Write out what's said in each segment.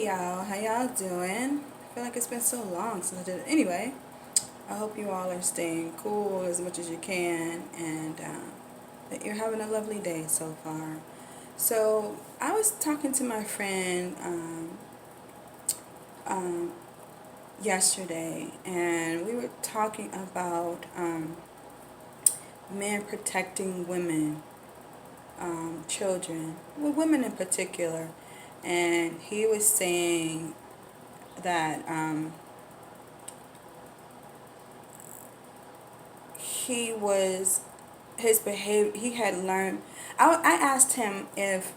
y'all. How y'all doing? I feel like it's been so long since I did it. Anyway, I hope you all are staying cool as much as you can and that you're having a lovely day so far. So, I was talking to my friend um, yesterday, and we were talking about men protecting women, children, well, women in particular. And he was saying that he was his behavior he had learned. I asked him if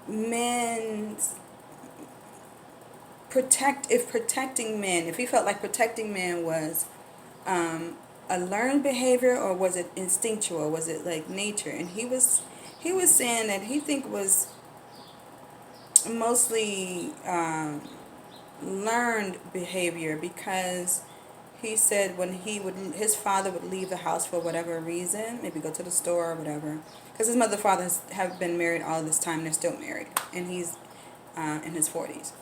men protecting men, if he felt like protecting men was um, a learned behavior, or was it instinctual, was it like nature. And he was saying that he think was mostly learned behavior, because he said when his father would leave the house for whatever reason, maybe go to the store or whatever, because his mother and father have been married all this time, they're still married, and he's in his 40s.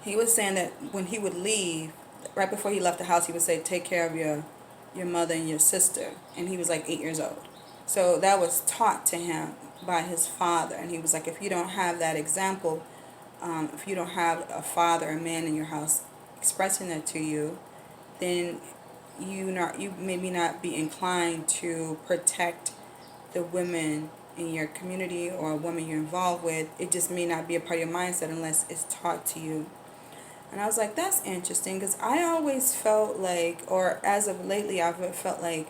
He was saying that when he would leave, right before he left the house, he would say, take care of your mother and your sister, and he was like 8 years old. So that was taught to him by his father, and he was like, if you don't have that example, if you don't have a father, a man in your house expressing that to you, then you maybe not be inclined to protect the women in your community or a woman you're involved with. It just may not be a part of your mindset unless it's taught to you. And I was like, that's interesting, because I always felt like, or as of lately, I've felt like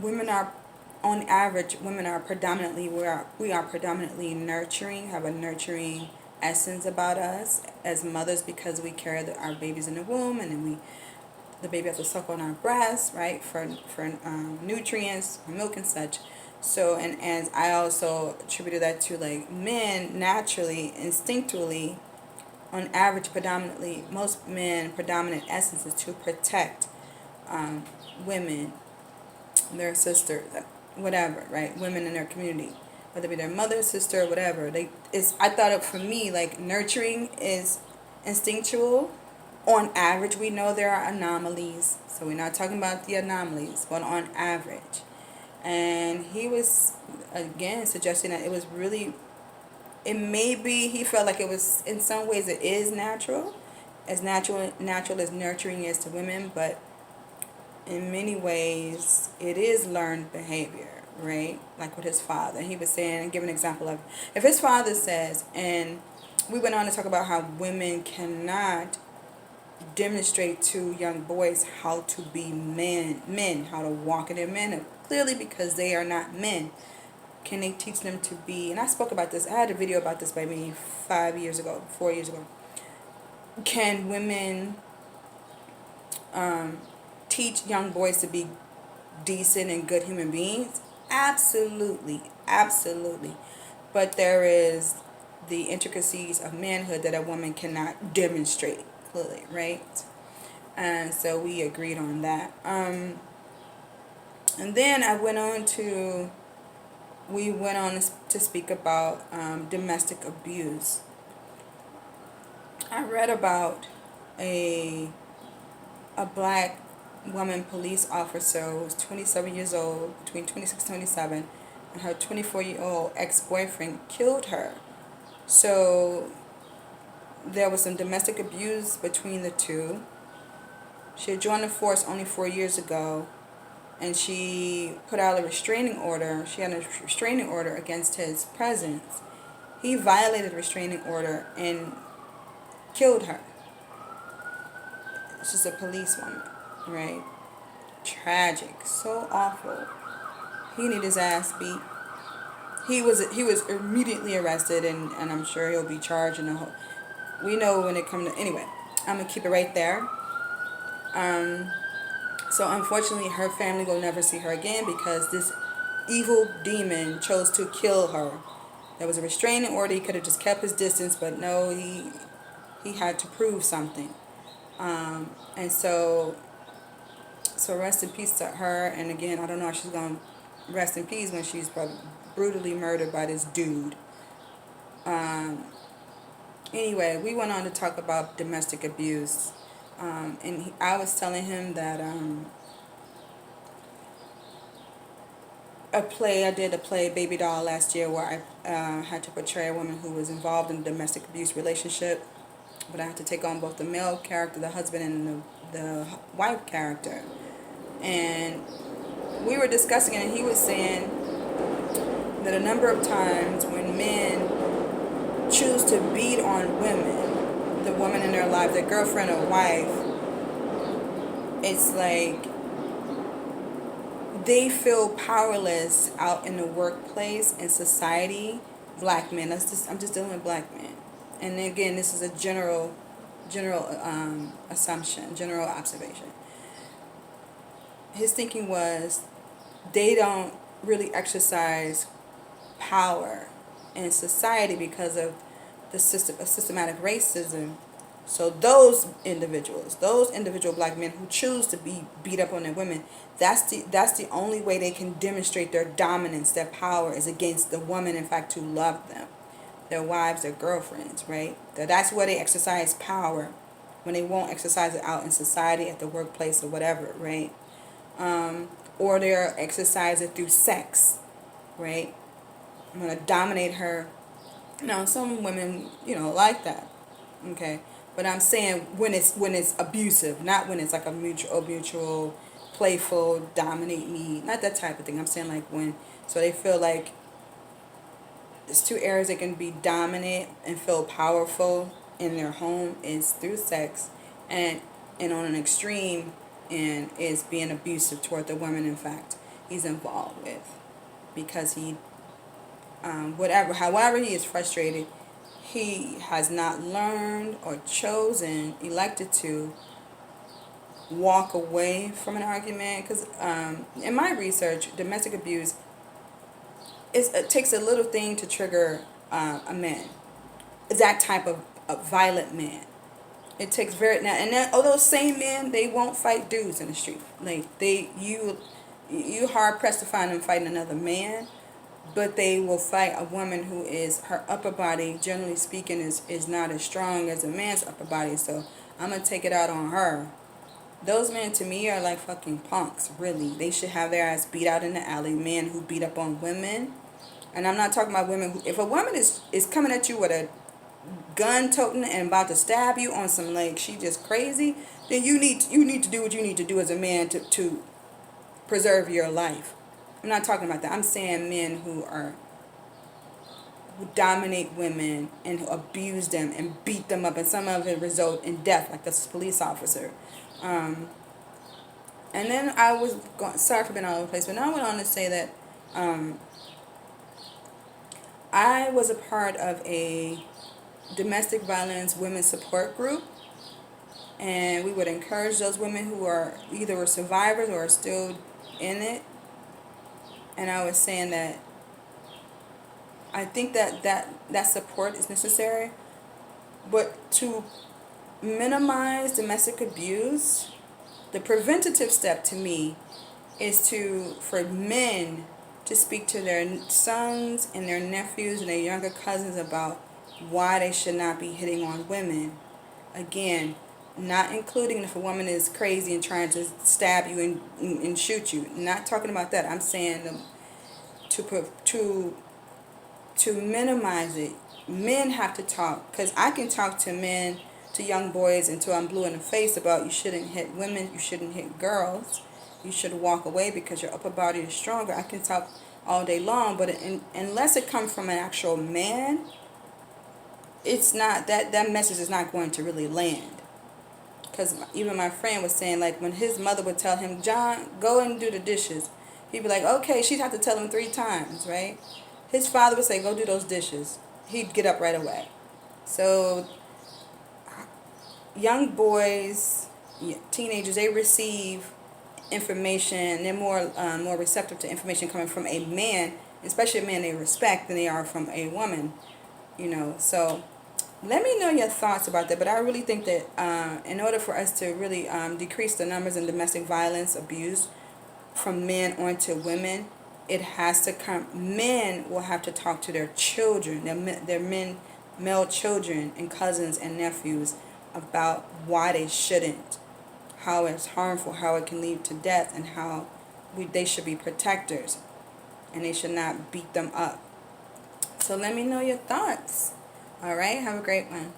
women are, on average, women are predominantly, we are predominantly nurturing, have a nurturing essence about us as mothers, because we carry our babies in the womb, and then the baby has to suck on our breasts, right, for nutrients, for milk and such. So, and as I also attributed that to, like, men naturally, instinctually, on average, predominantly, most men, predominant essence is to protect women, their sisters, whatever, right? Women in their community, whether it be their mother, sister, whatever. I thought it, for me, like, nurturing is instinctual. On average, we know there are anomalies, so we're not talking about the anomalies, but on average. And he was, again, suggesting that it was really, it may be, he felt like it was, in some ways, it is natural, as natural as nurturing is to women, but in many ways, it is learned behavior, right? Like with his father. He was saying, and give an example of, if his father says, and we went on to talk about how women cannot demonstrate to young boys how to be men, how to walk in their manhood, clearly because they are not men. Can they teach them to be, and I spoke about this, I had a video about this maybe 5 years ago, 4 years ago. Can women teach young boys to be decent and good human beings? Absolutely, absolutely. But there is the intricacies of manhood that a woman cannot demonstrate clearly, right? And so we agreed on that. And then we went on to speak about domestic abuse. I read about a black woman police officer who was 27 years old, between 26 and 27, and her 24-year-old ex-boyfriend killed her. So there was some domestic abuse between the two. She had joined the force only 4 years ago, and she put out a restraining order. She had a restraining order against his presence. He violated the restraining order and killed her. She's a policewoman, right? Tragic, so awful. He needed his ass beat. He was immediately arrested, and I'm sure he'll be charged. And we know when it comes to, anyway. I'm gonna keep it right there. Um, so unfortunately, her family will never see her again because this evil demon chose to kill her. There was a restraining order. He could have just kept his distance, but no, he had to prove something. And so rest in peace to her. And again, I don't know if she's gonna rest in peace when she's brutally murdered by this dude. Um, anyway, we went on to talk about domestic abuse. I was telling him that I did a play, Baby Doll, last year where I had to portray a woman who was involved in a domestic abuse relationship. But I had to take on both the male character, the husband, and the wife character. And we were discussing it, and he was saying that a number of times when men choose to beat on women, the woman in their life, their girlfriend or wife, it's like they feel powerless out in the workplace and society. Black men. I'm just dealing with black men. And again, this is a general assumption, general observation. His thinking was they don't really exercise power in society because of the systematic racism. So those individual black men who choose to be beat up on their women, that's the only way they can demonstrate their dominance, their power is against the woman, in fact, who loved them, their wives, their girlfriends, right? That's where they exercise power, when they won't exercise it out in society, at the workplace, or whatever, right? Or they're exercise it through sex, right? I'm gonna dominate her. Now, some women, like that, okay. But I'm saying when it's abusive, not when it's like a mutual, playful, dominate me, not that type of thing. I'm saying like when, so they feel like there's two areas they can be dominant and feel powerful in their home is through sex, and on an extreme and is being abusive toward the woman, in fact, he's involved with, because he however he is frustrated, he has not learned or chosen, elected to walk away from an argument. Because in my research, domestic abuse it takes a little thing to trigger a man, that type of a violent man. It takes those same men, they won't fight dudes in the street. Like you hard pressed to find them fighting another man, but they will fight a woman who is, her upper body, generally speaking, is not as strong as a man's upper body. So I'm gonna take it out on her. Those men to me are like fucking punks. Really, they should have their ass beat out in the alley. Men who beat up on women, and I'm not talking about women who. If a woman is coming at you with a gun toting and about to stab you on some, like, she just crazy, then you need to do what you need to do as a man to preserve your life. I'm not talking about that. I'm saying men who dominate women and who abuse them and beat them up, and some of it result in death, like this police officer. And then I was sorry for being all over the place, but now I went on to say that I was a part of a domestic violence women's support group, and we would encourage those women who are either were survivors or are still in it. And I was saying that I think that support is necessary, but to minimize domestic abuse, the preventative step to me is for men to speak to their sons and their nephews and their younger cousins about why they should not be hitting on women. Again, not including if a woman is crazy and trying to stab you and shoot you. Not talking about that. I'm saying to minimize it. Men have to talk, because I can talk to men, to young boys, until I'm blue in the face about you shouldn't hit women, you shouldn't hit girls, you should walk away because your upper body is stronger. I can talk all day long, but unless it comes from an actual man, it's not that message is not going to really land. Because even my friend was saying, like, when his mother would tell him, John, go and do the dishes, he'd be like, okay. She'd have to tell him 3 times, right? His father would say, go do those dishes. He'd get up right away. So young boys, teenagers, they receive information. They're more receptive to information coming from a man, especially a man they respect, than they are from a woman. So let me know your thoughts about that. But I really think that in order for us to really decrease the numbers in domestic violence abuse from men onto women, it has to come. Men will have to talk to their children, male children and cousins and nephews about why they shouldn't, how it's harmful, how it can lead to death, and how they should be protectors and they should not beat them up. So let me know your thoughts. All right, have a great one.